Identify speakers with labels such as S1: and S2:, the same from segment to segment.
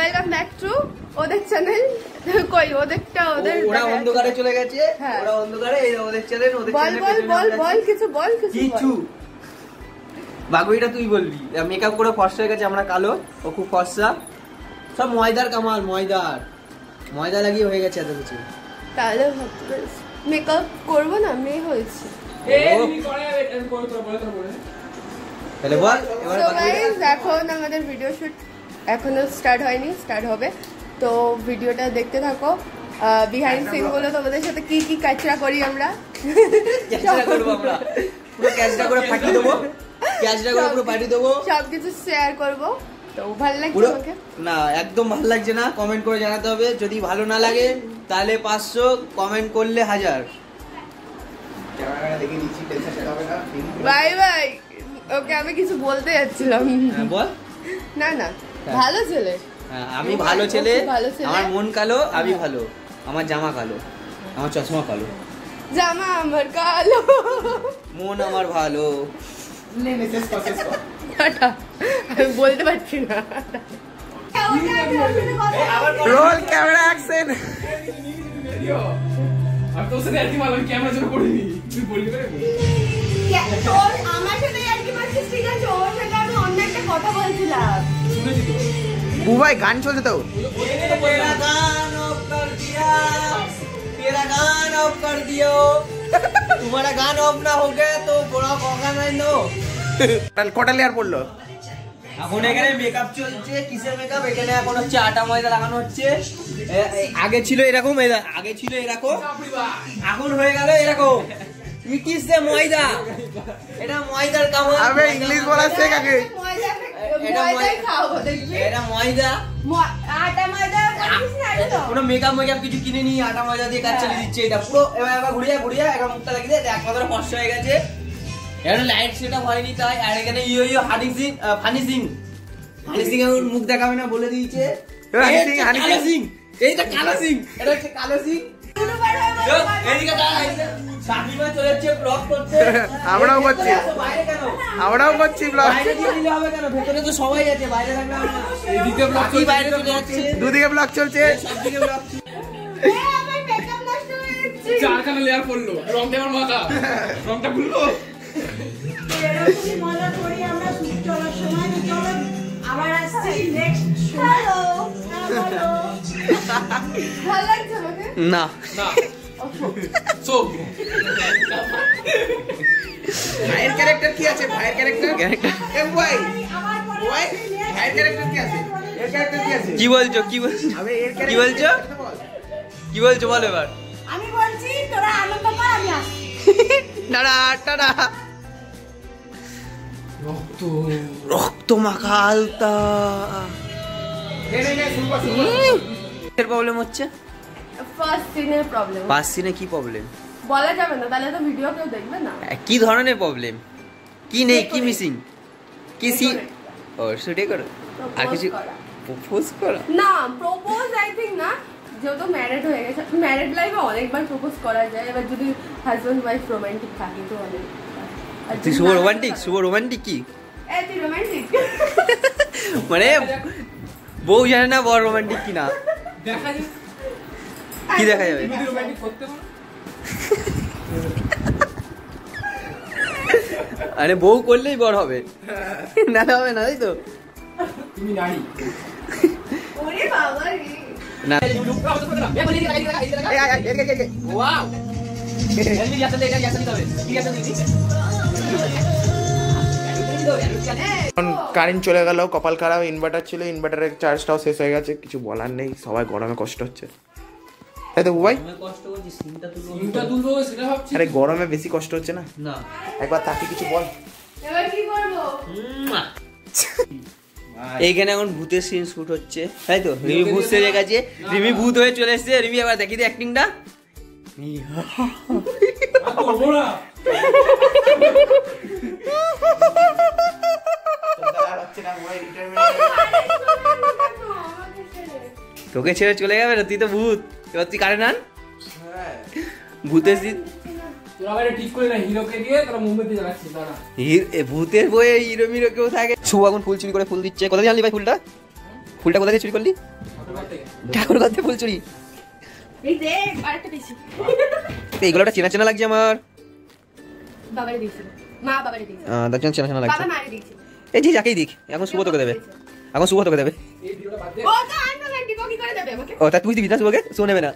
S1: Welcome back to ওদের channel. কই ওদেরটা ওদের
S2: ওরা অন্ধকারে চলে গেছে, ওরা অন্ধকারে, এই ওদের চ্যানেল, ওদের চ্যানেল।
S1: বল কিছু বল কিছু।
S2: বাগুইটা তুই বলবি। মেকআপ করে ফর্সা হয়ে গেছে, আমরা কালো, ও খুব ফর্সা। সব ময়দার কামাল, ময়দা লাগিয়ে হয়ে গেছে এত কিছু।
S1: তাহলে মেকআপ করবো না, মেয়ে হয়েছে।
S2: তাহলে বল এবার
S1: এখন আমাদের ভিডিও শুট এখনো স্টার্ট হয়নি, স্টার্ট হবে, তো ভিডিওটা দেখতে থাকো। বিহাইন্ড সিন গুলো তোমাদের সাথে কি কি কাচরা করি আমরা,
S2: পুরো ক্যাচটা করে ফাটিয়ে দেবো,
S1: সবকিছু শেয়ার করবো। তো ভালো লাগছে তোমাকে? না,
S2: একদম ভালো লাগছে না, কমেন্ট করে জানাতে হবে। যদি ভালো না লাগে তাহলে 500, কমেন্ট করলে 1000।
S1: Bye bye. ওকে আমি কিছু বলতে যাচ্ছিলাম।
S2: বল।
S1: না ভালো ছেলে,
S2: আমি ভালো ছেলে, আমার মন কালো, আমি ভালো, আমার জামা কালো, আমার চশমা কালো,
S1: জামা আমার কালো,
S2: মন আমার ভালো।
S1: আমি বলতে পারছি না।
S2: Roll camera action.
S3: আমি তোর সাথে একই মারলাম, ক্যামেরা জন্য করিনি, তুই বললি করে
S1: তোর আমার সাথে একই মারছিস, ঠিক আছে? ওর সাথে আমি অন্য একটা কথা বলছিলাম,
S3: শুনেছি তো।
S2: বুবাই গান চলছে তো। তেরা গান অফ কর দিও, তোমারা গান অফ না हो गया तो बड़ा होगा नहीं नो। কটা লেয়ার পড়লো? এখন এখানে মেকআপ চলছে। কিসের মেকআপ? এখানে এখন হচ্ছে আটা ময়দা লাগানো হচ্ছে। আগে ছিল এরকম, এখন হয়ে গেল এরকম। কিসে ময়দা? এটা ময়দার কামাল। আবে ইংলিশ বলা শেখ আগে। এটা ময়দা,
S1: আটা ময়দা
S2: পুরো মেকআপ কিছু কিনে নিয়ে আটা ময়দা দিয়ে কাজ চালিয়ে দিচ্ছে। এটা পুরো এবার ঘুরিয়ে একবার মুখটা লাগিয়ে দিয়ে একমাত্র কষ্ট হয়ে গেছে। এখানে লাইট সেটআপ হয়নি তাই। আর এখানে ফানি সিং এখন মুখ দেখাবে না বলে দিয়েছে। এইটা কালো সিং, এটা হচ্ছে কালো সিং। আমরাও করছি ব্লগ। ভেতরে তো সবাই আছে, বাইরে থাকলে দুদিকে ব্লগ চলছে, সবদিকে ব্লগ।
S3: চারখানা লেয়ার পড়লো, রংটা আমার মাথা, রংটা খুললো।
S2: না ভাইয়ের ক্যারেক্টার কি আছে? ভাইয়ের ক্যারেক্টার কি বলছো? বল এবার।
S1: আমি বলছি তোরা আনন্দ কর, আমি আসছি।
S2: টাটা। রক্ত মাখা আলতা। প্রবলেম হচ্ছে
S1: ফার্স্ট সিনের প্রবলেম।
S2: ফার্স্ট সিনে কি প্রবলেম
S1: বলা যাবে না, তাহলে তো ভিডিও কেউ দেখবে না।
S2: কি ধরনের প্রবলেম? কি নেই, কি মিসিং, কি সি? ও শুটে করো। আর কিছু প্রপোজ করা?
S1: না, প্রপোজ আই থিংক না, যেহেতু ম্যারিড হয়ে গেছে। ম্যারিড লাইফে অনেকবার প্রপোজ করা যায়, এবার যদি হাজব্যান্ড ওয়াইফ রোমান্টিক থাকে তো অনেক।
S2: তুই শুভ রোমান্টিক কি?
S1: তুই রোমান্টিক
S2: মানে বউ জানে না বড় রোমান্টিক কি না?
S3: দেখা যাবে,
S2: কি দেখা যাবে?
S3: রোমান্টিক করতে পারো।
S2: আরে বউ করলেই বড় হবে, না হবে না, তাই তো?
S3: তুমি নারী।
S1: ওরে বাবা রে
S2: না।
S3: ওয়াও, এলবি যাচ্ছে এটা যাচ্ছে তবে কি যাচ্ছে দিদি?
S4: কারেন্ট চলে গেল, কপাল খারাপ। ইনভার্টার ছিল, ইনভার্টারের চার্জটাও শেষ হয়ে গেছে। কিছু বলার নেই, সবাই গরমে কষ্ট হচ্ছে, তাই তো ভাই? আরে গরমে বেশি কষ্ট হচ্ছে না? একবার তাকে কিছু বল।
S1: এবার কি করব?
S2: এইখানে এখন ভূতের সিন শুট হচ্ছে, তাই তো? রিমি ভূত সেজে গেছে, রিমি ভূত হয়ে চলে এসেছে। রিমি এবার দেখি দিয়ে অ্যাক্টিংটা। তোকে ছেড়ে চলে যাবে না, তুই তো ভূত। এবার তুই কারে নান ভূতের সিন। ভূতের বইয়ে হিরো মিরো কেউ থাকে। শুভ এখন ফুল চুরি করে ফুল দিচ্ছে। কোথায় জানলি ভাই ফুলটা? ফুলটা কোথা থেকে চুরি করলি? ঠাকুর করতে ফুল চুরি।
S1: এই দেখ আরেকটা দিছি।
S2: এইগুলো একটা চেনা চেনা লাগছে আমার।
S1: বাবারে দিছি, মা বাবারে দিছি।
S2: দেখছেন চেনা চেনা লাগছে।
S1: বাবা মারে দিছি।
S2: এই যে যাকেই দিক এখন শুভ তোকে দেবে, এখন শুভ তোকে দেবে।
S1: ও তো আন্টি আন্টি কি করে দেবে আমাকে?
S2: ও তা তুই দিবি না শুভকে, শুভ নেবে না।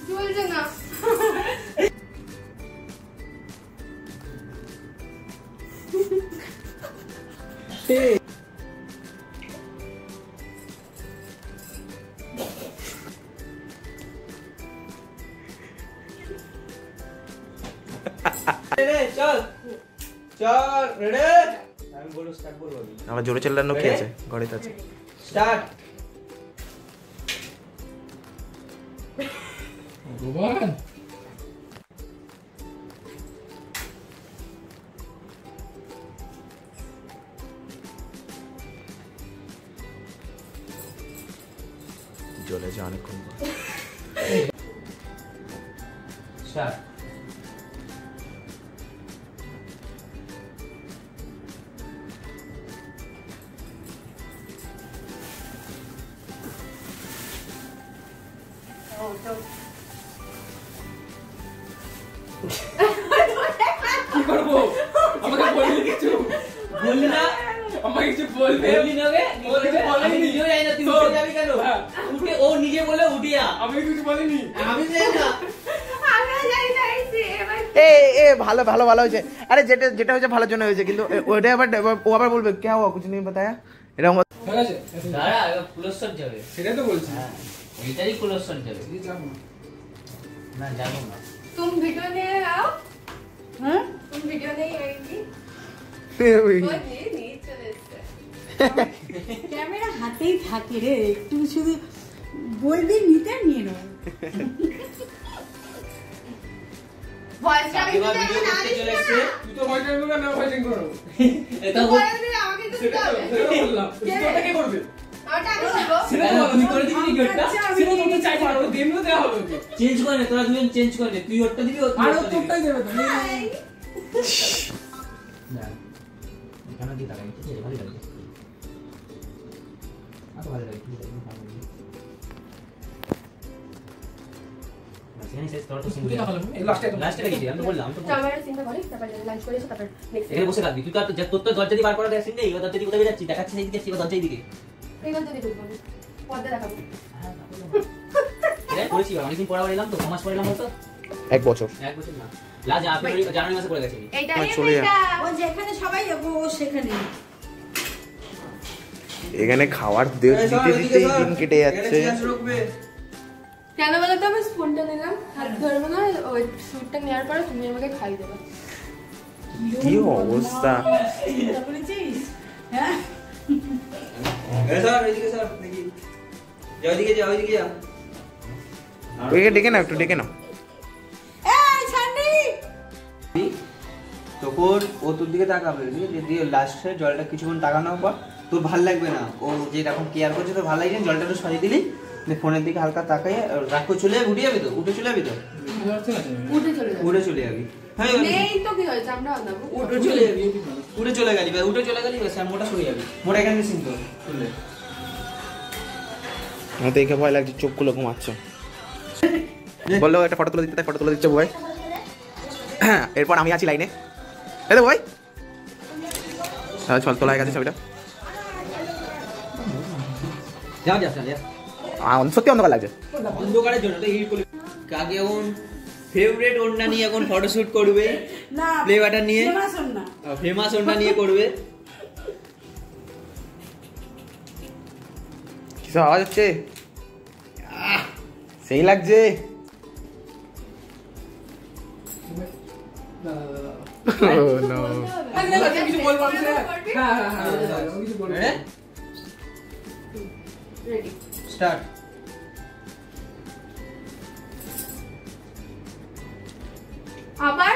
S1: চলছে না।
S2: চল চল রেডি, আমি বলবো স্টার্ট করবো।
S4: আমার জোরে চেল্লানো কি আছে, ঘরেতে আছে।
S2: স্টার্ট।
S3: ভগবান
S4: জলে যা অনেকক্ষণ।
S2: স্টার্ট।
S3: কি করবো? আমাকে বললি কিছু?
S2: বললি না,
S3: আমাকে কিছু বলবে?
S2: বললি না বে, আমি নিজেও জানি না তুই উঠে যাবি কেন। উঠে ও নিজে বলে উঠিয়া,
S3: আমি কিছু বলিনি।
S2: আমি জানি না।
S1: আমরা যাই যাইছি এবার
S4: এ এ ভালো ভালো ভালো হয়েছে। আরে যেটা যেটা হয়েছে ভালোর জন্য হয়েছে, কিন্তু ওটা আবার ও আবার বলবে কে হুয়া কুছ নেই বাতায়া, এরকম।
S3: ঠিক আছে
S2: দাঁড়া এবার পুরস্কার যাবে।
S3: সেটাই তো বলছি।
S2: হ্যাঁ এইটারই পুরস্কার যাবে।
S3: এই যাবো না।
S2: না যাবো না।
S1: तुम वीडियो नहीं आओ।
S5: হ্যাঁ
S1: तुम वीडियो नहीं आएगी।
S4: ওই
S1: वो नहीं चले इससे।
S5: ক্যামেরা হাতেই থাকে রে, একটু শুধু বলবি নিতে নিয়ে নাও।
S1: वॉइस का
S2: কাকিমা ভিডিও করতে চলে এসেছে।
S3: তুই তো ভয় করবি না, ভয় করবো।
S2: এটা
S1: तो बोल दे आगे तो
S3: সেটা
S1: सुना।
S3: তো বললাম। সেটা কে করবে?
S1: आटा को बोलो।
S3: সেটা তো
S2: তুই করে দিবি নি গেটটা?
S5: আচ্ছা,
S3: সেটা তো তুই চাইবি না, ওটা দেমও দেওয়া হবে ওকে।
S2: চেঞ্জ করে নে, তোরা দুজন চেঞ্জ করে নে। তুই ওরটা দিবি, ও
S3: আর
S2: তোরটা দিবি।
S3: তোরটাই দেবে তো।
S2: না এখানে দিয়ে লাগাই, ঠিক আছে, ভালো লাগবে। আতো ভালো লাগে, ঠিক আছে, ভালো লাগে। না সেখানে শেষ তোরা তো সিঙ্গেল।
S3: এই লাস্টে
S2: লাস্টে কি আমি তো বললাম, আমি তো বললাম।
S1: टमाटर सिंह बोली तब लंच করে এসে তারপর নেক্সট
S2: এখানে বসে থাকবি তুই, তো আর তোর তো দরজা দিয়ে বার করা দেখছিস নেই, ও দরজা দিয়ে কোথায় যাচ্ছি দেখাচ্ছি, সেই দিকে দরজা দিকে।
S1: এই গল্প দিয়ে বলবো পর্দা দেখাবো
S2: এটা করেছি অনেকদিন পর আবার এলাম, তো কমাস পর এলাম বলতো।
S4: এক বছর।
S2: এক বছর না, লাস্ট জানুয়ারি মাসে পড়ে গেছে।
S1: এইটা
S4: আমার
S1: নিয়ে
S4: চলে যা।
S5: ও যেখানে সবাই যাবো ও সেখানে।
S4: এখানে খাবার দিতে দিতেই দিন কেটে যাচ্ছে।
S1: কেন বলো তো আমি স্পুনটা নিলাম, হাত ধরবো না, ওই স্যুটটা নেওয়ার পরে তুমি আমাকে খাই দেবে।
S4: কি অবস্থা।
S5: চিন্তা করেছিস? হ্যাঁ
S2: স্যার এদিকে স্যার দেখি, যাও এদিকে, যাও এদিকে যা।
S4: ওকে ডেকে নাও, একটু ডেকে নাও।
S5: এই ছান্ডি
S2: তখন ও তোর দিকে তাকাবে, ঠিক আছে, দিয়ে লাস্টে জলটা কিছুক্ষণ তাকানোর পর তোর ভাল লাগবে না, ও যে এখন কেয়ার করছে তোর ভালো লাগছে, জলটা একটু সরিয়ে দিলি, ফোনের দিকে হালকা তাকাইয়ে রাখো, চলে যাবি, উঠে যাবি তো, উঠে চলে যাবি তো,
S1: উঠে চলে যাবে।
S2: উঠে চলে যাবি। হ্যাঁ
S1: নেই তো কি হয়েছে, আমরা দেবো।
S2: উঠে চলে যাবি, উঠে চলে গেলি, উঠে চলে গেলি, স্যার মোটা সরে যাবি, মোটা এখানে সিন তো চলে।
S4: আমার তো দেখে ভয় লাগছে, চোখগুলো ঘুমাচ্ছে। বললো একটা ফটো তুলে দিতে, তাই ফটো তুলে দিচ্ছে বয়। এরপর আমি আছি লাইনে, এই তো বয়। হ্যাঁ চল, তোলা হয়ে গেছে ছবিটা।
S2: যা যা যা,
S4: সত্যি অন্ধকার লাগছে।
S2: অন্ধকারের জন্য তো হিট করলি। কাকে এখন ফেভারিট ওড়না নিয়ে এখন ফটোশুট করবে,
S5: না
S2: প্লে বাটন নিয়ে,
S5: শোন না
S2: ফেমাস ওড়না নিয়ে করবে।
S4: কিছু আওয়াজ হচ্ছে, সেই লাগছে।
S3: কিছু বলবো আমি সেটা? হ্যাঁ হ্যাঁ হ্যাঁ আমি কিছু বলবো।
S1: Ready
S2: start.
S1: আবার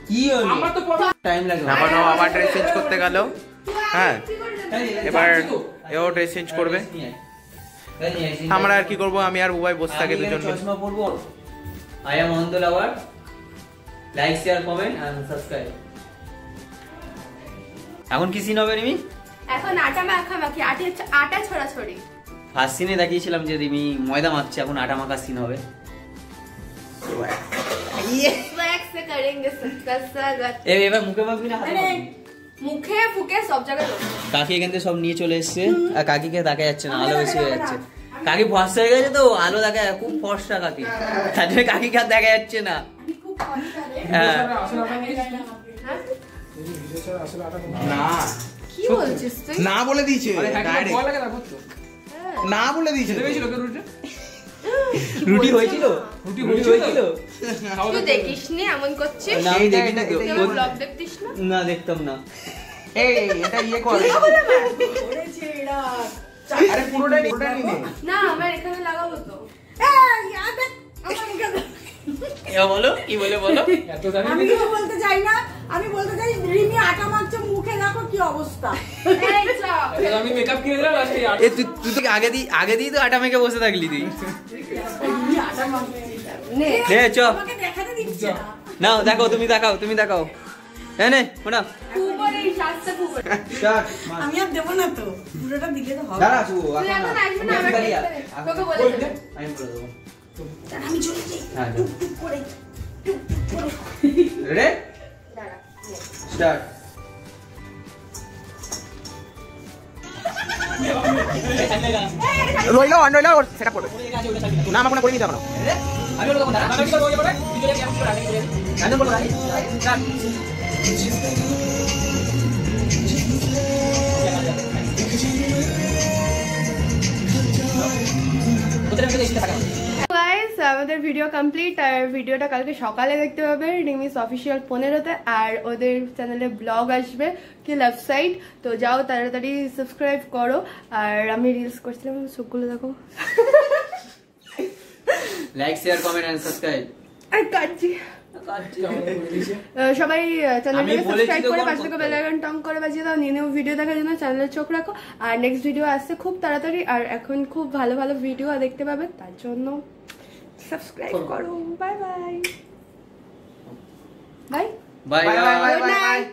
S2: কি হলো?
S3: আমার তো
S2: টাইম লাগবে।
S4: এখন ও আবার ড্রেস চেঞ্জ করতে গেল। হ্যাঁ এবার এও ড্রেস চেঞ্জ করবে। আমরা আর কি করবো, আমি আর বুবাই বসে থাকে দুজন।
S2: চশমা পরবো। I am on the lover. Like share comment and subscribe. এখন কি সিন হবে রিমি?
S1: এখন আটা মাখামাখি, আটা ছড়াছড়ি।
S2: ফার্স্ট সিনে দেখিয়েছিলাম যে রিমি ময়দা মাখছে, এখন আটা মাখা সিন হবে। এবার মুখে মাখবি না হাতে মাখবি?
S1: মুখে ফুকে সব জায়গায়।
S2: কাকি এখান থেকে সব নিয়ে চলে এসছে আর কাকিকে দেখা যাচ্ছে না, আলো বেশি হয়ে যাচ্ছে। কাকি ফর্সা হয়ে গেছে তো, আলো দেখা যায় খুব ফর্সা কাকি, তার জন্য কাকিকে আর দেখা যাচ্ছে না। হ্যাঁ
S4: না
S1: কি বলছিস তুই?
S4: না বলে দিয়েছে, না বলে দিয়েছে।
S2: রুটি হয়েছিল, রুটি হয়েছিল।
S1: তুই দেখিসনি এমন করছিস?
S2: না আমি দেখি না তো।
S1: তুই ব্লগ দেখতিস না?
S2: না দেখতাম না।
S4: এই এটা ইয়ে কর, আরে পুরোটাই নিয়ে
S1: না আমার এখানে লাগাবো তো।
S2: এবার বলো কি বলে বলো।
S5: আমি তো বলতে চাই না, আমি বলতে চাই রিমি আটা মাখছে, মুখে দেখো কি অবস্থা।
S1: এই চল
S3: আমি মেকআপ কিনে দিলাম লাস্টে।
S2: এ তুই তো আগে দিয়ে তো আটা মেখে বসে থাকলি তুই।
S5: রিমি আটা মাখছে
S1: নে
S2: নে চ
S5: আমাকে দেখাতে দিচ্ছে না।
S2: নাও দেখো, তুমি দেখাও। হ্যাঁ নে ওনা
S1: উপরে শাস্তে উপরে।
S5: আমি আর দেবো না তো, পুরোটা দিলে তো হবে।
S4: দাঁড়া শুভ,
S1: তুই এখন আসবে না আমাকে তোকে বলে দেব।
S2: আমি বলে দেবো।
S5: আমি চলে যাই
S2: হ্যাঁ
S5: টুক টুক করে।
S2: রেডি
S1: দাঁড়া
S2: স্টার্ট।
S4: রইলো সেটা করবে না, আমার কোনো করে নিতে হবে না।
S3: আমি ওরকম দাঁড়া, আমি তো বলে তুই চলে গিয়ে আমি চলে আসি।
S2: আমি বলবো রানি স্টার্ট।
S1: গাইস আমাদের ভিডিও কমপ্লিট, আর ভিডিওটা কালকে সকালে দেখতে পাবে রিমিস অফিসিয়াল 15-তে, আর ওদের চ্যানেলে ব্লগ আসবে কি LoveSIDE, তো যাও তাড়াতাড়ি সাবস্ক্রাইব করো। আর আমি রিলস করছিলাম, চোখগুলো দেখো।
S2: Like share comment and subscribe.
S1: আর কাটছি সবাই চ্যানেলটাকে সাবস্ক্রাইব করে পাশে থেকে বেল আইকন টং করে বাজিয়ে দাও। নিউ ভিডিও দেখার জন্য চ্যানেলে চোখ রাখো, আর নেক্সট ভিডিও আসছে খুব তাড়াতাড়ি, আর এখন খুব ভালো ভালো ভিডিও দেখতে পাবে, তার জন্য সাবস্ক্রাইব করো। Bye bye bye
S2: bye
S1: good
S2: bye.
S1: Night.